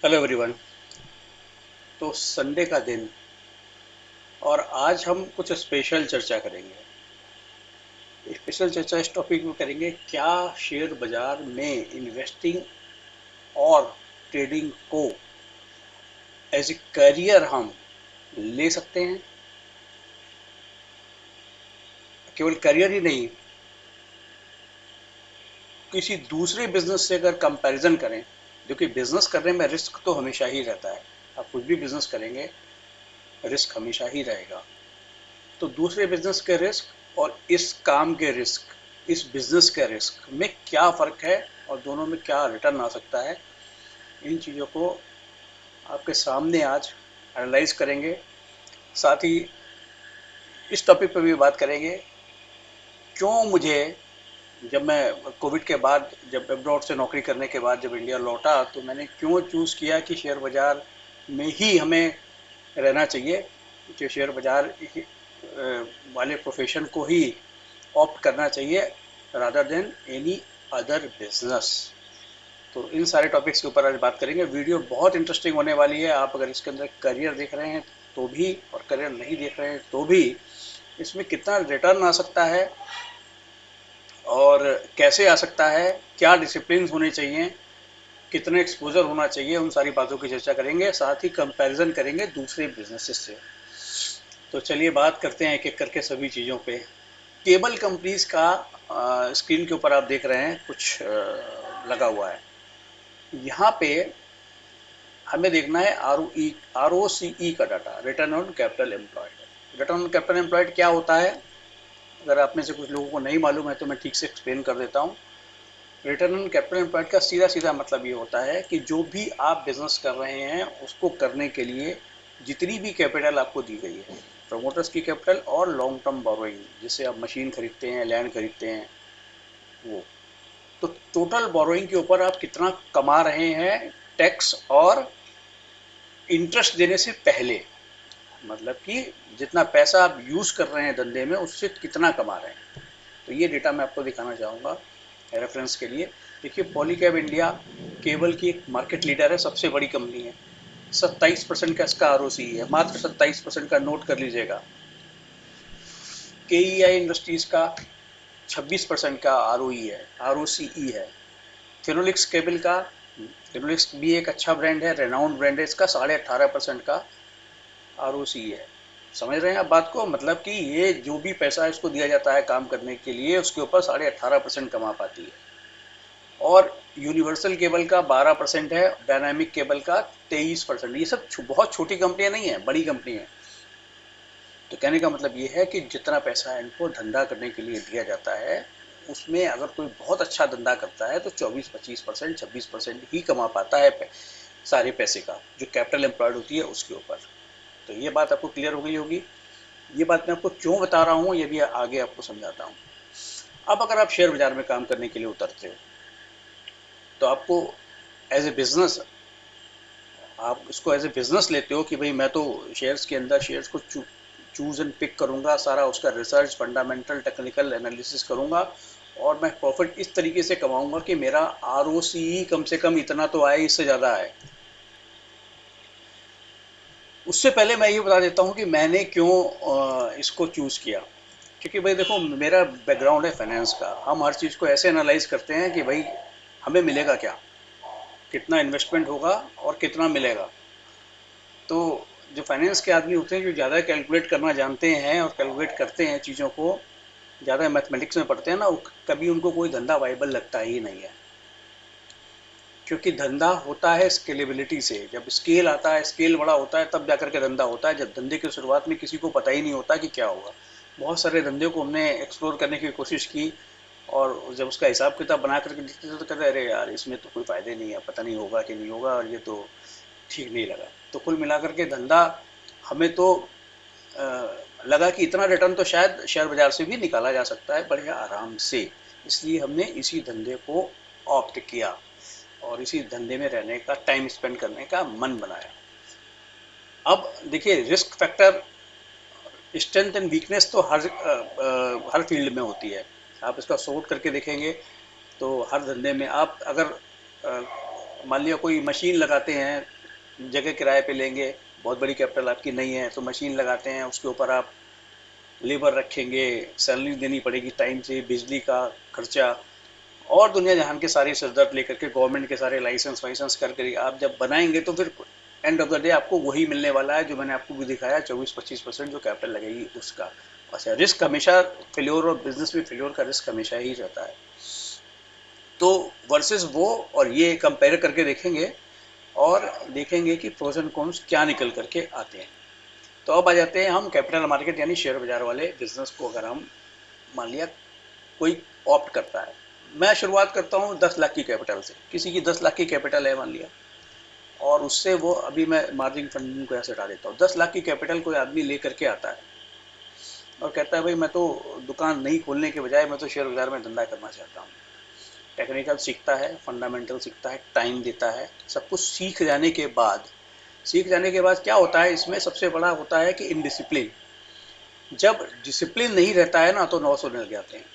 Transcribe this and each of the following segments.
Hello everyone. तो Sunday का दिन और आज हम कुछ स्पेशल चर्चा करेंगे। स्पेशल चर्चा इस टॉपिक में करेंगे, क्या शेयर बाजार में इन्वेस्टिंग और ट्रेडिंग को एज ए करियर हम ले सकते हैं। केवल करियर ही नहीं, किसी दूसरे बिजनेस से अगर कंपैरिजन करें, जो कि बिजनेस करने में रिस्क तो हमेशा ही रहता है। आप कुछ भी बिजनेस करेंगे, रिस्क हमेशा ही रहेगा। तो दूसरे बिजनेस के रिस्क और इस काम के रिस्क, इस बिजनेस के रिस्क में क्या फ़र्क है और दोनों में क्या रिटर्न आ सकता है, इन चीज़ों को आपके सामने आज एनालाइज करेंगे। साथ ही इस टॉपिक पर भी बात करेंगे, क्यों मुझे, जब मैं कोविड के बाद, जब अब्रॉड से नौकरी करने के बाद जब इंडिया लौटा, तो मैंने क्यों चूज़ किया कि शेयर बाज़ार में ही हमें रहना चाहिए, जो शेयर बाज़ार वाले प्रोफेशन को ही ऑप्ट करना चाहिए rather than any other business. तो इन सारे टॉपिक्स के ऊपर आज बात करेंगे। वीडियो बहुत इंटरेस्टिंग होने वाली है। आप अगर इसके अंदर करियर देख रहे हैं तो भी, और करियर नहीं देख रहे हैं तो भी, इसमें कितना रिटर्न आ सकता है और कैसे आ सकता है, क्या डिसिप्लिन होने चाहिए, कितने एक्सपोजर होना चाहिए, उन सारी बातों की चर्चा करेंगे। साथ ही कंपैरिजन करेंगे दूसरे बिजनेसेस से। तो चलिए बात करते हैं एक एक करके सभी चीज़ों पे। केबल कंपनीज का स्क्रीन के ऊपर आप देख रहे हैं कुछ लगा हुआ है। यहाँ पे हमें देखना है आर ओ सी ई का data, return on capital employed. Return on capital employed क्या होता है? अगर आप में से कुछ लोगों को नहीं मालूम है तो मैं ठीक से एक्सप्लेन कर देता हूँ। रिटर्न ऑन कैपिटल एम्प्लॉयड का सीधा सीधा मतलब ये होता है कि जो भी आप बिजनेस कर रहे हैं उसको करने के लिए जितनी भी कैपिटल आपको दी गई है, प्रमोटर्स की कैपिटल और लॉन्ग टर्म बोरोइंग, जिससे आप मशीन खरीदते हैं, लैंड खरीदते हैं, वो, तो टोटल बोरोइंग के ऊपर आप कितना कमा रहे हैं टैक्स और इंटरेस्ट देने से पहले, मतलब कि जितना पैसा आप यूज कर रहे हैं धंधे में उससे कितना कमा रहे हैं। तो ये डेटा मैं आपको दिखाना चाहूँगा रेफरेंस के लिए। देखिए, पॉलीकैब इंडिया केबल की एक मार्केट लीडर है, सबसे बड़ी कंपनी है। 27% का इसका आर है, मात्र 27% का, नोट कर लीजिएगा। के ई आई इंडस्ट्रीज का 26% का आर है, है। फिनोलिक्स केबल का, फिनोलिक्स भी एक अच्छा ब्रांड है, रेनाउंड ब्रांड है, इसका 18.5% का आर है। समझ रहे हैं आप बात को? मतलब कि ये जो भी पैसा इसको दिया जाता है काम करने के लिए, उसके ऊपर 18.5% कमा पाती है। और यूनिवर्सल केबल का 12% है, डायनामिक केबल का 23%। ये सब बहुत छोटी कंपनियां नहीं है, बड़ी कंपनी है। तो कहने का मतलब ये है कि जितना पैसा इनको धंधा करने के लिए दिया जाता है, उसमें अगर कोई बहुत अच्छा धंधा करता है तो 24-25%, 26% ही कमा पाता है सारे पैसे का, जो कैपिटल एम्प्लॉयड होती है उसके ऊपर। तो ये बात आपको क्लियर हो गई होगी। ये बात मैं आपको क्यों बता रहा हूँ ये भी आगे आपको समझाता हूँ। अब अगर आप शेयर बाजार में काम करने के लिए उतरते हो तो आपको एज ए बिजनेस, आप इसको एज ए बिजनेस लेते हो कि भाई मैं तो शेयर्स के अंदर शेयर्स को चूज एंड पिक करूंगा, सारा उसका रिसर्च, फंडामेंटल, टेक्निकल एनालिसिस करूंगा और मैं प्रॉफिट इस तरीके से कमाऊंगा कि मेरा आर ओ सी ई कम से कम इतना तो आए, इससे ज़्यादा आए। उससे पहले मैं ये बता देता हूँ कि मैंने क्यों इसको चूज़ किया। क्योंकि भाई देखो, मेरा बैकग्राउंड है फाइनेंस का। हम हर चीज़ को ऐसे एनालाइज करते हैं कि भाई हमें मिलेगा क्या, कितना इन्वेस्टमेंट होगा और कितना मिलेगा। तो जो फाइनेंस के आदमी होते हैं, जो ज़्यादा कैलकुलेट करना जानते हैं और कैलकुलेट करते हैं चीज़ों को, ज़्यादा मैथमेटिक्स में पढ़ते हैं ना, कभी उनको कोई धंधा वाइबल लगता ही नहीं है। क्योंकि धंधा होता है स्केलेबिलिटी से। जब स्केल आता है, स्केल बड़ा होता है, तब जाकर के धंधा होता है। जब धंधे की शुरुआत में किसी को पता ही नहीं होता कि क्या होगा। बहुत सारे धंधे को हमने एक्सप्लोर करने की कोशिश की और जब उसका हिसाब किताब बना करके देखते थे तो कहते अरे यार, इसमें तो कोई फ़ायदे नहीं है, पता नहीं होगा कि नहीं होगा, और ये तो ठीक नहीं लगा। तो कुल मिलाकर के धंधा हमें तो लगा कि इतना रिटर्न तो शायद शेयर बाजार से भी निकाला जा सकता है बढ़िया आराम से। इसलिए हमने इसी धंधे को ऑप्ट किया और इसी धंधे में रहने का, टाइम स्पेंड करने का मन बनाया। अब देखिए, risk factor, strength and weakness तो हर फील्ड में होती है। आप इसका सॉर्ट करके देखेंगे तो हर धंधे में आप अगर मान लिया कोई मशीन लगाते हैं, जगह किराए पे लेंगे, बहुत बड़ी कैपिटल आपकी नहीं है तो मशीन लगाते हैं, उसके ऊपर आप लेबर रखेंगे, सैलरी देनी पड़ेगी टाइम से, बिजली का खर्चा और दुनिया जहान के सारे सरदर्द लेकर के गवर्नमेंट के सारे लाइसेंस वाइसेंस करके आप जब बनाएंगे तो फिर एंड ऑफ द डे आपको वही मिलने वाला है जो मैंने आपको भी दिखाया, 24-25% जो कैपिटल लगेगी उसका। अच्छा, रिस्क हमेशा फेल्योर, और बिजनेस में फेल्योर का रिस्क हमेशा ही रहता है। तो वर्सेस वो और ये कंपेयर करके देखेंगे और देखेंगे कि प्रोज एंड कॉन्स क्या निकल करके आते हैं। तो अब आ जाते हैं हम कैपिटल मार्केट यानी शेयर बाजार वाले बिजनेस को। अगर हम मान लिया कोई ऑप्ट करता है, मैं शुरुआत करता हूँ 10 लाख की कैपिटल से, किसी की 10 लाख की कैपिटल है मान लिया, और उससे वो, अभी मैं मार्जिन फंडिंग को ऐसे हटा देता हूँ, 10 लाख की कैपिटल कोई आदमी ले करके आता है और कहता है भाई मैं तो दुकान नहीं खोलने के बजाय मैं तो शेयर बाजार में धंधा करना चाहता हूँ। टेक्निकल सीखता है, फंडामेंटल सीखता है, टाइम देता है, सब कुछ सीख जाने के बाद क्या होता है, इसमें सबसे बड़ा होता है कि इनडिसिप्लिन। जब डिसिप्लिन नहीं रहता है ना तो 900 लग जाते हैं।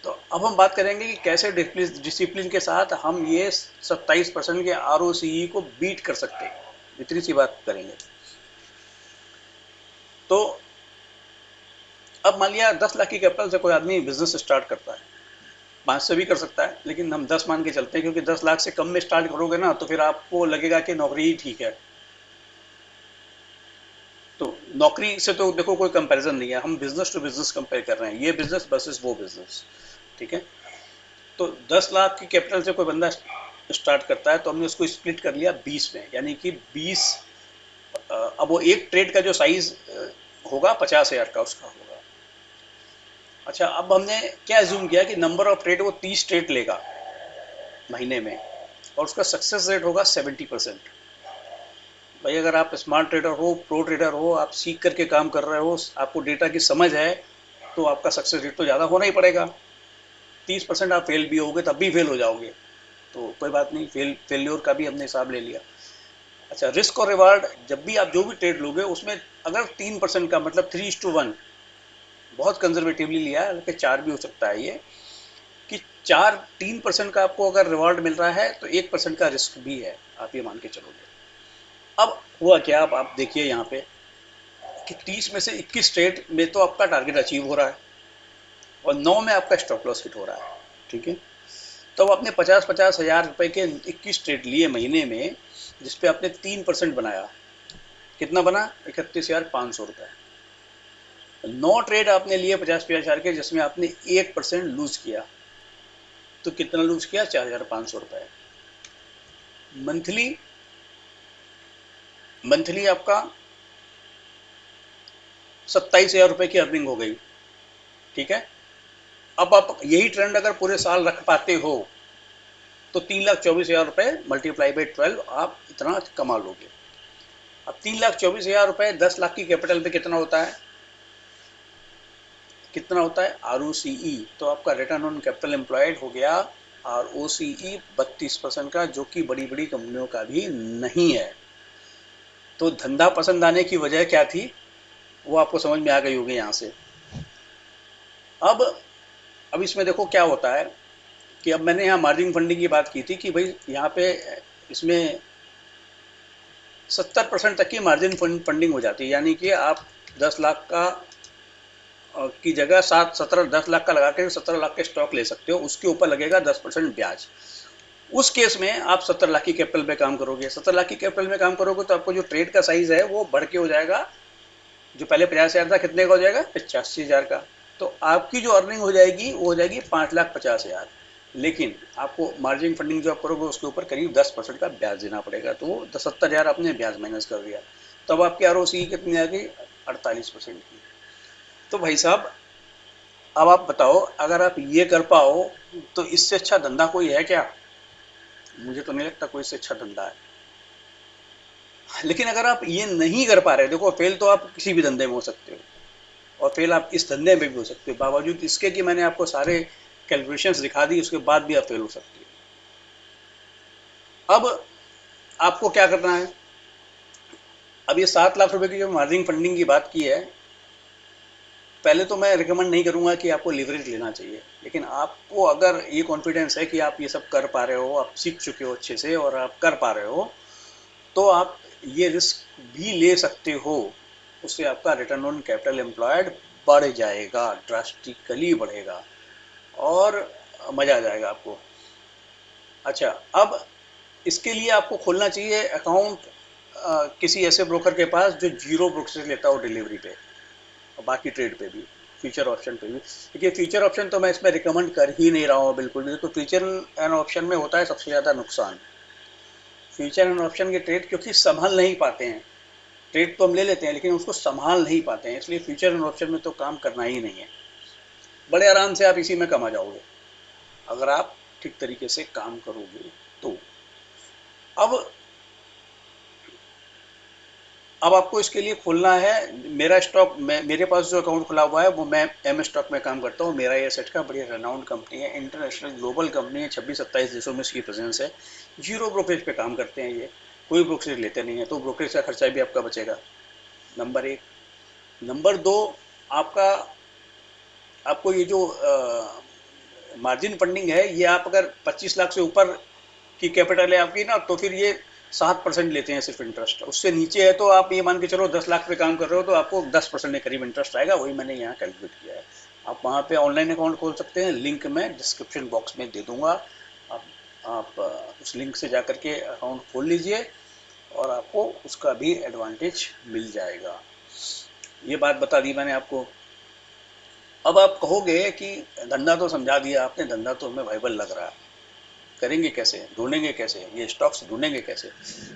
तो अब हम बात करेंगे कि कैसे डिसिप्लिन के साथ हम ये 27% के ROCE को बीट कर सकते हैं, इतनी सी बात करेंगे। तो अब मान लिया 10 लाख की कैपिटल से कोई आदमी बिजनेस स्टार्ट करता है, 5 से भी कर सकता है, लेकिन हम 10 मान के चलते हैं, क्योंकि 10 लाख से कम में स्टार्ट करोगे ना तो फिर आपको लगेगा कि नौकरी ही ठीक है। तो नौकरी से तो देखो कोई कंपैरिजन नहीं है, हम बिजनेस टू बिजनेस कंपेयर कर रहे हैं, ये बिजनेस वर्सेस वो बिजनेस, ठीक है। तो 10 लाख की कैपिटल से कोई बंदा स्टार्ट करता है तो हमने उसको स्प्लिट कर लिया 20 में, यानी कि 20, अब वो एक ट्रेड का जो साइज होगा 50,000 का उसका होगा। अच्छा, अब हमने क्या एज्यूम किया कि नंबर ऑफ ट्रेड वो 30 ट्रेड लेगा महीने में, और उसका सक्सेस रेट होगा 70%। भाई अगर आप स्मार्ट ट्रेडर हो, प्रो ट्रेडर हो, आप सीख करके काम कर रहे हो, आपको डेटा की समझ है, तो आपका सक्सेस रेट तो ज़्यादा होना ही पड़ेगा। 30% आप फेल भी होगे तब भी फेल हो जाओगे, तो कोई बात नहीं, फेल्योर का भी हमने हिसाब ले लिया। अच्छा, रिस्क और रिवार्ड, जब भी आप जो भी ट्रेड लोगे उसमें अगर 3% का, मतलब 3:1, बहुत कंजर्वेटिवली लिया है, बल्कि 4 भी हो सकता है ये, कि 3% का आपको अगर रिवार्ड मिल रहा है तो 1% का रिस्क भी है, आप ये मान के चलोगे। अब हुआ क्या, अब आप देखिए यहाँ पे कि 30 में से 21 ट्रेड में तो आपका टारगेट अचीव हो रहा है और 9 में आपका स्टॉप लॉस हिट हो रहा है, ठीक है। तो आपने 50-50 हज़ार रुपए के 21 ट्रेड लिए महीने में, जिसपे आपने 3% बनाया, कितना बना, 31,500 रुपए। 9 ट्रेड आपने लिए 50-50 हज़ार के, जिसमें आपने 1% लूज किया, तो कितना लूज किया, 4,500 रुपए। मंथली मंथली आपका 27,000 रुपए की अर्निंग हो गई, ठीक है। अब आप यही ट्रेंड अगर पूरे साल रख पाते हो तो 3,24,000 रुपए मल्टीप्लाई बाई 12 आप इतना कमा लोगे। अब 3,24,000 रुपए 10 लाख की कैपिटल पे कितना होता है, कितना होता है, ROCE, तो आपका रिटर्न ऑन कैपिटल एम्प्लॉयड हो गया ROCE 32% का, जो कि बड़ी बड़ी कंपनियों का भी नहीं है। तो धंधा पसंद आने की वजह क्या थी, वो आपको समझ में आ गई होगी यहाँ से। अब अब इसमें देखो क्या होता है कि अब मैंने यहाँ मार्जिन फंडिंग की बात की थी कि भाई यहाँ पे इसमें 70% तक की मार्जिन फंडिंग हो जाती है, यानी कि आप 10 लाख का की जगह 10 लाख का लगा के 17 लाख के स्टॉक ले सकते हो, उसके ऊपर लगेगा 10% ब्याज। उस केस में आप 70 लाख की कैपिटल पे काम करोगे, 70 लाख की कैपिटल में काम करोगे तो आपको जो ट्रेड का साइज है वो बढ़ के हो जाएगा, जो पहले 50,000 था कितने का हो जाएगा, 85,000 का। तो आपकी जो अर्निंग हो जाएगी वो हो जाएगी 5,50,000, लेकिन आपको मार्जिन फंडिंग जो आप करोगे उसके ऊपर करीब 10% का ब्याज देना पड़ेगा, तो 70,000 आपने ब्याज माइनस कर दिया, तब आपकी ROCE कितनी आ गई, 48% की। तो भाई साहब, अब आप बताओ, अगर आप ये कर पाओ तो इससे अच्छा धंधा कोई है क्या, मुझे तो नहीं लगता कोई इससे अच्छा धंधा है। लेकिन अगर आप ये नहीं कर पा रहे, देखो फेल तो आप किसी भी धंधे में हो सकते हो, और फेल आप इस धंधे में भी हो सकते हो, बावजूद इसके कि मैंने आपको सारे कैलकुलेशंस दिखा दी, उसके बाद भी आप फेल हो सकते हो। अब आपको क्या करना है, अब ये 7 लाख रुपए की जो मार्जिन फंडिंग की बात की है, पहले तो मैं रिकमेंड नहीं करूंगा कि आपको लिवरेज लेना चाहिए, लेकिन आपको अगर ये कॉन्फिडेंस है कि आप ये सब कर पा रहे हो, आप सीख चुके हो अच्छे से और आप कर पा रहे हो, तो आप ये रिस्क भी ले सकते हो। उससे आपका रिटर्न ऑन कैपिटल एम्प्लॉयड बढ़ जाएगा, ड्रास्टिकली बढ़ेगा और मजा आ जाएगा आपको। अच्छा, अब इसके लिए आपको खोलना चाहिए अकाउंट किसी ऐसे ब्रोकर के पास जो जीरो ब्रोकरेज लेता हो डिलीवरी पे और बाकी ट्रेड पे भी, फ्यूचर ऑप्शन पे भी। देखिए फ्यूचर ऑप्शन तो मैं इसमें रिकमेंड कर ही नहीं रहा हूँ बिल्कुल भी, तो फ्यूचर एंड ऑप्शन में होता है सबसे ज़्यादा नुकसान। फ्यूचर एंड ऑप्शन के ट्रेड क्योंकि संभल नहीं पाते हैं, ट्रेड तो हम ले लेते हैं लेकिन उसको संभाल नहीं पाते हैं, इसलिए फ्यूचर एंड ऑप्शन में तो काम करना ही नहीं है। बड़े आराम से आप इसी में कमा जाओगे अगर आप ठीक तरीके से काम करोगे तो। अब अब आपको इसके लिए खोलना है मेरा स्टॉक। मेरे पास जो अकाउंट खुला हुआ है वो मैं एम स्टॉक में काम करता हूँ। मेरा ये सेट का बढ़िया रेनाउंड कंपनी है, इंटरनेशनल ग्लोबल कंपनी है, 26-27 देशों में इसकी प्रेजेंस है। जीरो ब्रोकरेज पे काम करते हैं ये, कोई ब्रोकरेज लेते नहीं है, तो ब्रोकरेज का खर्चा भी आपका बचेगा, नंबर एक। नंबर दो, आपका आपको ये जो मार्जिन फंडिंग है, ये आप अगर 25 लाख से ऊपर की कैपिटल है आपकी ना, तो फिर ये 7% लेते हैं सिर्फ इंटरेस्ट। उससे नीचे है तो आप ये मान के चलो 10 लाख पे काम कर रहे हो तो आपको 10% के करीब इंटरेस्ट आएगा, वही मैंने यहाँ कैलकुलेट किया है। आप वहाँ पे ऑनलाइन अकाउंट खोल सकते हैं, लिंक मैं डिस्क्रिप्शन बॉक्स में दे दूंगा। आप उस लिंक से जा करके अकाउंट खोल लीजिए और आपको उसका भी एडवांटेज मिल जाएगा। ये बात बता दी मैंने आपको। अब आप कहोगे कि धंधा तो समझा दिया आपने, धंधा तो हमें वाइबल लग रहा है, करेंगे कैसे, ढूंढेंगे कैसे, ये स्टॉक्स ढूंढेंगे कैसे?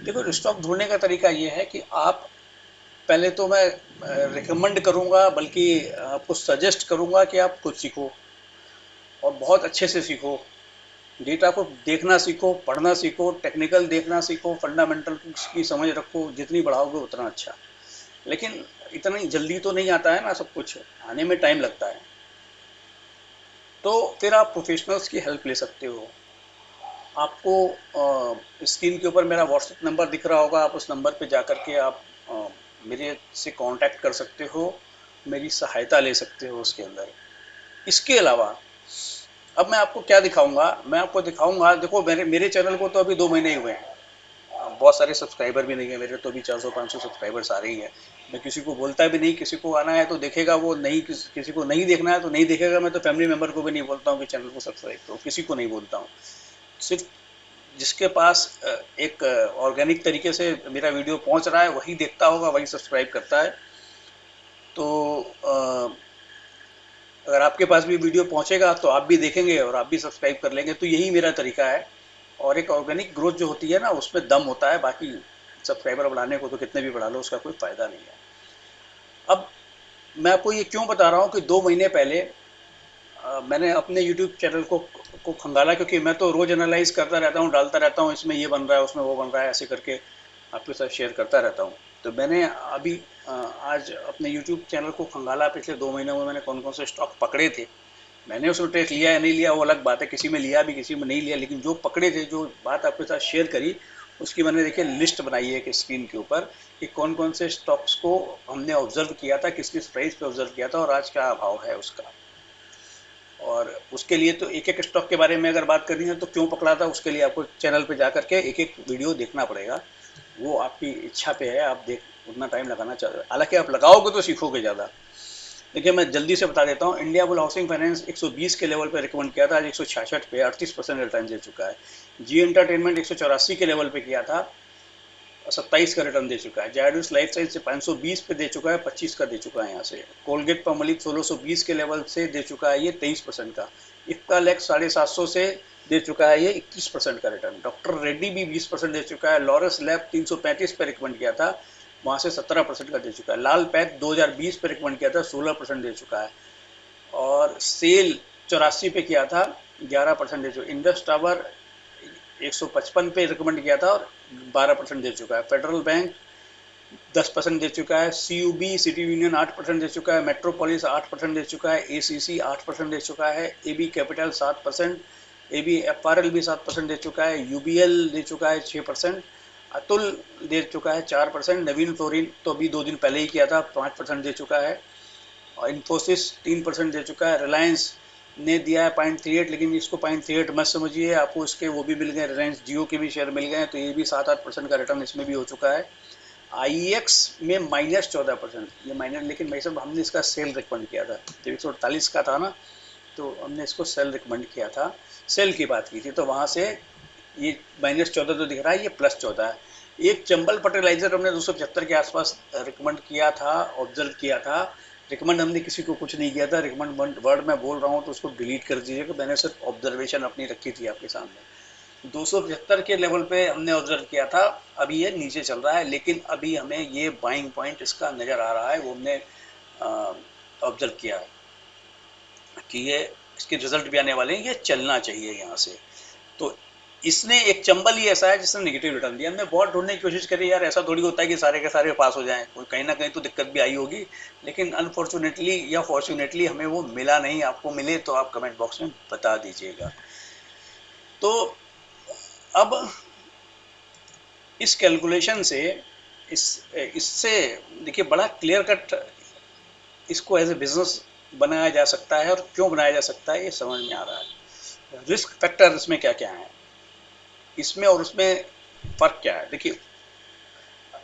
देखो स्टॉक ढूंढने का तरीका ये है कि आप पहले तो मैं रिकमेंड करूंगा, बल्कि आपको सजेस्ट करूंगा कि आप खुद सीखो और बहुत अच्छे से सीखो। डेटा को देखना सीखो, पढ़ना सीखो, टेक्निकल देखना सीखो, फंडामेंटल की समझ रखो, जितनी बढ़ाओगे उतना अच्छा। लेकिन इतना जल्दी तो नहीं आता है ना, सब कुछ आने में टाइम लगता है। तो फिर आप प्रोफेशनल्स की हेल्प ले सकते हो। आपको स्क्रीन के ऊपर मेरा व्हाट्सएप नंबर दिख रहा होगा, आप उस नंबर पे जा कर के आप मेरे से कांटेक्ट कर सकते हो, मेरी सहायता ले सकते हो उसके अंदर। इसके अलावा अब मैं आपको क्या दिखाऊंगा, मैं आपको दिखाऊंगा, देखो मेरे मेरे चैनल को तो अभी 2 महीने ही हुए हैं, बहुत सारे सब्सक्राइबर भी नहीं है मेरे, तो भी 400-500 सब्सक्राइबर्स आ रही है। मैं किसी को बोलता भी नहीं, किसी को आना है तो देखेगा वो, नहीं किसी को नहीं देखना है तो नहीं देखेगा। मैं तो फैमिली मेम्बर को भी नहीं बोलता हूँ कि चैनल को सब्सक्राइब करो, किसी को नहीं बोलता हूँ। सिर्फ जिसके पास एक ऑर्गेनिक तरीके से मेरा वीडियो पहुंच रहा है वही देखता होगा, वही सब्सक्राइब करता है। तो अगर आपके पास भी वीडियो पहुंचेगा तो आप भी देखेंगे और आप भी सब्सक्राइब कर लेंगे, तो यही मेरा तरीका है। और एक ऑर्गेनिक ग्रोथ जो होती है ना, उसमें दम होता है, बाकी सब्सक्राइबर बढ़ाने को तो कितने भी बढ़ा लो उसका कोई फायदा नहीं है। अब मैं आपको ये क्यों बता रहा हूँ कि 2 महीने पहले मैंने अपने यूट्यूब चैनल को खंगाला, क्योंकि मैं तो रोज एनालाइज करता रहता हूँ, डालता रहता हूँ, इसमें ये बन रहा है उसमें वो बन रहा है, ऐसे करके आपके साथ शेयर करता रहता हूँ। तो मैंने अभी आज अपने यूट्यूब चैनल को खंगाला, पिछले 2 महीनों में मैंने कौन कौन से स्टॉक पकड़े थे। मैंने उसमें ट्रेस लिया या नहीं लिया वो अलग बात है, किसी में लिया भी किसी में नहीं लिया, लेकिन जो पकड़े थे, जो बात आपके साथ शेयर करी, उसकी मैंने देखिए लिस्ट बनाई है कि स्क्रीन के ऊपर कि कौन कौन से स्टॉक्स को हमने ऑब्जर्व किया था, किस किस प्राइस पे ऑब्जर्व किया था और आज क्या भाव है उसका। और उसके लिए तो एक एक स्टॉक के बारे में अगर बात करनी है तो क्यों पकड़ा था, उसके लिए आपको चैनल पे जा करके एक एक वीडियो देखना पड़ेगा। वो आपकी इच्छा पे है, आप देख उतना टाइम लगाना चाहते हो, हालांकि आप लगाओगे तो सीखोगे ज़्यादा। देखिए मैं जल्दी से बता देता हूँ, इंडिया बुल हाउसिंग फाइनेंस 120 के लेवल पे रिकमेंड किया था, आज 166 पे 38% रिटर्न दे चुका है। जी एंटरटेनमेंट 184 के लेवल पे किया था, 27 का रिटर्न दे चुका है। जायडस लाइफ साइंस से 520 पे दे चुका है, 25 का दे चुका है यहाँ से। कोलगेट पामोलिव 1620 के लेवल से दे चुका है ये 23% का। इफ्का लेक्स 750 से दे चुका है ये 21% का रिटर्न। डॉक्टर रेड्डी भी 20% दे चुका है। लॉरस लैब 335 पे रिकमेंड किया था, वहाँ से 17% का दे चुका है। लाल पैथ 2020 पे रिकमेंड किया था, 16% दे चुका है। और सेल 84 पे किया था, 11% दे चुका। इंडस टावर 155 पे रिकमेंड किया था और 12% दे चुका है। फेडरल बैंक 10% दे चुका है। CUB सिटी यूनियन 8% दे चुका है। मेट्रोपोलिस 8% दे चुका है। ACC 8% दे चुका है। AB कैपिटल 7%, AB FRL भी 7% दे चुका है। UBL दे चुका है 6%, अतुल दे चुका है 4%, नवीन फ्लोरिन तो अभी 2 दिन पहले ही किया था, 5% दे चुका है। और इन्फोसिस 3% दे चुका है, रिलायंस ने दिया है 0.38, लेकिन इसको 0.38 मत समझिए, आपको इसके वो भी मिल गए, रिलायंस जियो के भी शेयर मिल गए हैं, तो ये भी 7-8% का रिटर्न इसमें भी हो चुका है। IEX में -14%, ये माइनस, लेकिन भाई साहब हमने इसका सेल रिकमेंड किया था, जब 148 का था ना, तो हमने इसको सेल रिकमेंड किया था, सेल की बात की थी, तो वहाँ से ये -14 जो दिख रहा है, ये +14 है। एक चंबल फर्टिलाइजर हमने 275 के आसपास रिकमेंड किया था, ऑब्जर्व किया था। रिकमेंड हमने किसी को कुछ नहीं किया था, रिकमेंड वर्ड में बोल रहा हूँ तो उसको डिलीट कर दीजिएगा, मैंने सिर्फ ऑब्जर्वेशन अपनी रखी थी आपके सामने। 275 के लेवल पे हमने ऑब्जर्व किया था, अभी ये नीचे चल रहा है, लेकिन अभी हमें ये बाइंग पॉइंट इसका नज़र आ रहा है, वो हमने ऑब्जर्व किया है कि ये इसके रिजल्ट भी आने वाले हैं, ये चलना चाहिए यहाँ से। तो इसने एक चंबल ही ऐसा है जिसने नेगेटिव रिटर्न दिया। हमने बहुत ढूंढने की कोशिश करी, यार ऐसा थोड़ी होता है कि सारे के सारे पास हो जाएं, कोई कहीं ना कहीं तो दिक्कत भी आई होगी, लेकिन अनफॉर्चुनेटली या फॉर्चुनेटली हमें वो मिला नहीं। आपको मिले तो आप कमेंट बॉक्स में बता दीजिएगा। तो अब इस कैलकुलेशन से इससे देखिए बड़ा क्लियर कट इसको एज ए बिजनेस बनाया जा सकता है, और क्यों बनाया जा सकता है ये समझ में आ रहा है। रिस्क फैक्टर इसमें क्या क्या है, इसमें और उसमें फर्क क्या है। देखिए,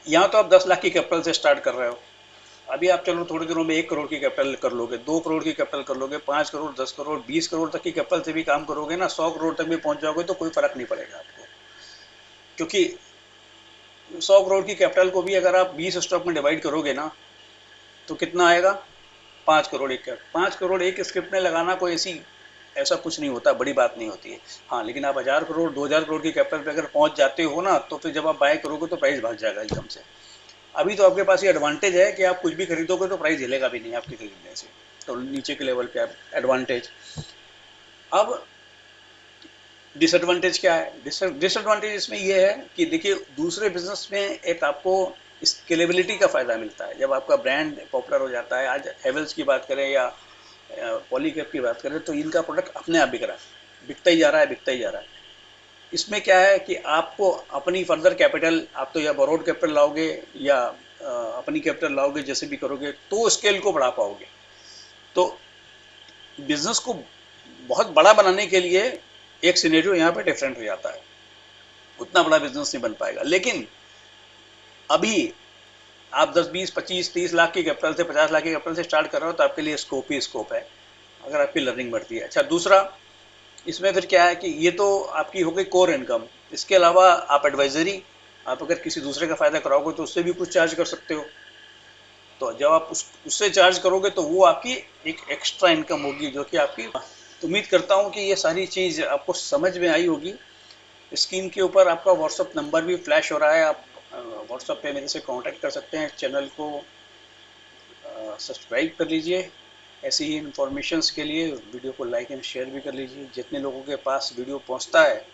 यहाँ तो आप 10 लाख की कैपिटल से स्टार्ट कर रहे हो, अभी आप चलो थोड़े दिनों में 1 करोड़ की कैपिटल कर लोगे, 2 करोड़ की कैपिटल कर लोगे, 5 करोड़, 10 करोड़, 20 करोड़ तक की कैपिटल से भी काम करोगे ना, 100 करोड़ तक भी पहुंच जाओगे तो कोई फर्क नहीं पड़ेगा आपको, क्योंकि 100 करोड़ की कैपिटल को भी अगर आप 20 स्टॉक में डिवाइड करोगे ना, तो कितना आएगा, 5 करोड़ एक। 5 करोड़ एक स्क्रिप्ट में लगाना कोई ऐसा कुछ नहीं होता, बड़ी बात नहीं होती है। हाँ, लेकिन आप 1000 करोड़ 2000 करोड़ की कैपिटल पे अगर पहुंच जाते हो ना, तो फिर जब आप बाय करोगे तो प्राइस भाग जाएगा एकदम से। अभी तो आपके पास ये एडवांटेज है कि आप कुछ भी खरीदोगे तो प्राइस हिलेगा भी नहीं आपके खरीदने से, तो नीचे के लेवल पे आप एडवांटेज। अब डिसएडवांटेज क्या है, डिसएडवांटेज इसमें ये है कि देखिए, दूसरे बिजनेस में एक आपको स्केलेबिलिटी का फायदा मिलता है, जब आपका ब्रांड पॉपुलर हो जाता है। आज हेवल्स की बात करें या पॉलीकैब की बात करें, तो इनका प्रोडक्ट अपने आप बिक रहा है, बिकता ही जा रहा है, बिकता ही जा रहा है। इसमें क्या है कि आपको अपनी फर्दर कैपिटल, आप तो या बोरोड कैपिटल लाओगे या अपनी कैपिटल लाओगे, जैसे भी करोगे तो स्केल को बढ़ा पाओगे। तो बिजनेस को बहुत बड़ा बनाने के लिए एक सिनेरियो यहाँ पे डिफरेंट हो जाता है, उतना बड़ा बिजनेस नहीं बन पाएगा। लेकिन अभी आप 10, 20, 25, 30 लाख की कैपिटल से, 50 लाख की कैपिटल से स्टार्ट कर रहे हो, तो आपके लिए स्कोप ही स्कोप है, अगर आपकी लर्निंग बढ़ती है। अच्छा, दूसरा इसमें फिर क्या है कि ये तो आपकी हो गई कोर इनकम, इसके अलावा आप एडवाइजरी, आप अगर किसी दूसरे का फायदा कराओगे तो उससे भी कुछ चार्ज कर सकते हो। तो जब आप उससे चार्ज करोगे तो वो आपकी एक एक्स्ट्रा इनकम होगी, जो कि आपकी। तो उम्मीद करता हूँ कि ये सारी चीज़ आपको समझ में आई होगी। स्क्रीन के ऊपर आपका व्हाट्सअप नंबर भी फ्लैश हो रहा है, आप व्हाट्सअप पे मेरे से कांटेक्ट कर सकते हैं। चैनल को सब्सक्राइब कर लीजिए ऐसी ही इन्फॉर्मेशंस के लिए, वीडियो को लाइक एंड शेयर भी कर लीजिए। जितने लोगों के पास वीडियो पहुंचता है,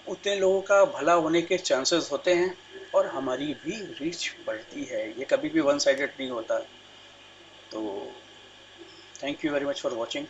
उतने लोगों का भला होने के चांसेस होते हैं, और हमारी भी रीच बढ़ती है। ये कभी भी वन साइडेड नहीं होता। तो thank you very much for watching.